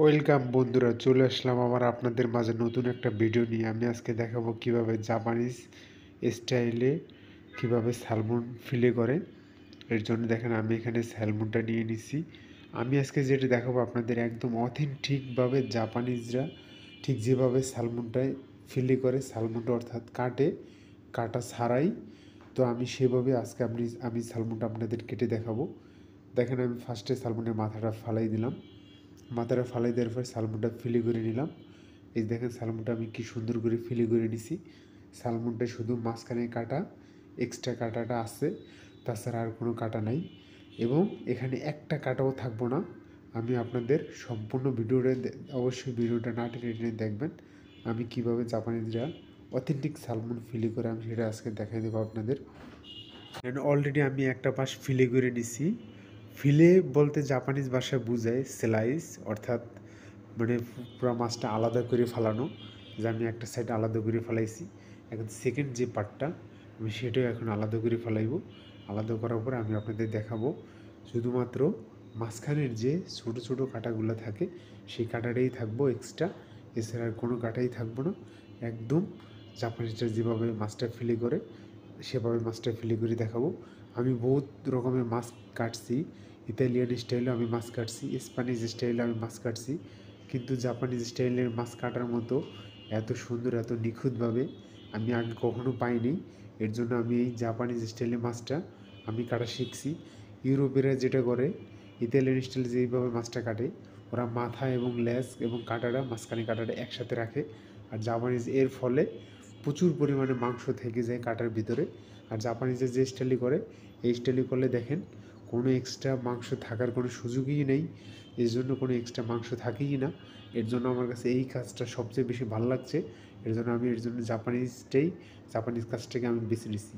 Welcome বন্ধুরা, চলে আসলাম আমার আপনাদের মাঝে নতুন একটা ভিডিও নিয়ে। আমি আজকে দেখাবো কিভাবে জাপানিজ স্টাইলে কিভাবে স্যালমন ফিলে করে। এর জন্য দেখেন আমি এখানে স্যালমনটা নিয়ে নিছি। আমি আজকে যেটা দেখাবো আপনাদের একদম অথেন্টিকভাবে জাপানিজরা ঠিক যেভাবে স্যালমনটায় ফিলে করে, স্যালমনটা অর্থাৎ কাটা ছাড়াই। তো আমি সেভাবে আজকে আমি স্যালমনটা আপনাদের কেটে দেখাবো। দেখেন আমি ফার্স্টে স্যালমনের মাথাটা ফালাই দিলাম। মাথাটা ফালাই দেওয়ার পর সালমনটা ফিলে করে নিলাম। এই দেখেন সালমনটা আমি কি সুন্দর করে ফিলে করে নিছি। সালমনটা শুধু মাঝখানে কাটা, এক্সট্রা কাটাটা আছে, তাছাড়া আর কোনো কাটা নাই। এবং এখানে একটা কাটাও থাকবো না। আমি আপনাদের সম্পূর্ণ অবশ্যই ভিডিওটা না টেনে টেনে দেখবেন। আমি কীভাবে জাপানিজরা অথেন্টিক সালমন ফিলে করে আমি সেটা আজকে দেখাই দেবো আপনাদের। অলরেডি আমি একটা পাশ ফিলে করে নিছি। ফিলে বলতে জাপানিজ ভাষায় বোঝায় স্লাইস, অর্থাৎ মানে পুরো মাছটা আলাদা করে ফালানো। যে আমি একটা সাইড আলাদা করে ফালাইছি, এখন সেকেন্ড যে পার্টটা আমি সেটাও এখন আলাদা করে ফালাইব। আলাদা করার পর আমি আপনাদের দেখাবো শুধুমাত্র মাঝখানের যে ছোটো ছোটো কাঁটাগুলো থাকে সেই কাঁটাটাই থাকবো এক্সট্রা, এছাড়া আর কোনো কাঁটাই থাকবো না। একদম জাপানিজরা যেভাবে মাছটা ফিলে করে সেভাবে মাছটা ফিলে করে দেখাবো। আমি বহুত রকমের মাছ কাটছি, ইতালিয়ান স্টাইলে আমি মাছ কাটছি, স্প্যানিশ স্টাইলে আমি মাছ কাটছি, কিন্তু জাপানিজ স্টাইলের মাছ কাটার মতো এত সুন্দর এত নিখুঁতভাবে আমি আগে কখনো পাইনি। এর জন্য আমি এই জাপানিজ স্টাইলে মাছটা আমি কাটা শিখছি। ইউরোপেরা যেটা করে, ইতালিয়ান স্টাইলে যেইভাবে মাছটা কাটে, ওরা মাথা এবং লেজ এবং কাঁটাটা মাঝখানে কাঁটাটা একসাথে রাখে। আর জাপানিজ এর ফলে প্রচুর পরিমাণে মাংস থেকে যায় কাটার ভিতরে। আর জাপানিজের যে স্টাইলি করে, এই স্টাইলি করলে দেখেন কোনো এক্সট্রা মাংস থাকার কোনো সুযোগই নেই। এর জন্য কোনো এক্সট্রা মাংস থাকেই না। এর জন্য আমার কাছে এই কাজটা সবচেয়ে বেশি ভালো লাগছে। এর জন্য আমি জাপানিজ কাজটাকে আমি বেছে নিচ্ছি।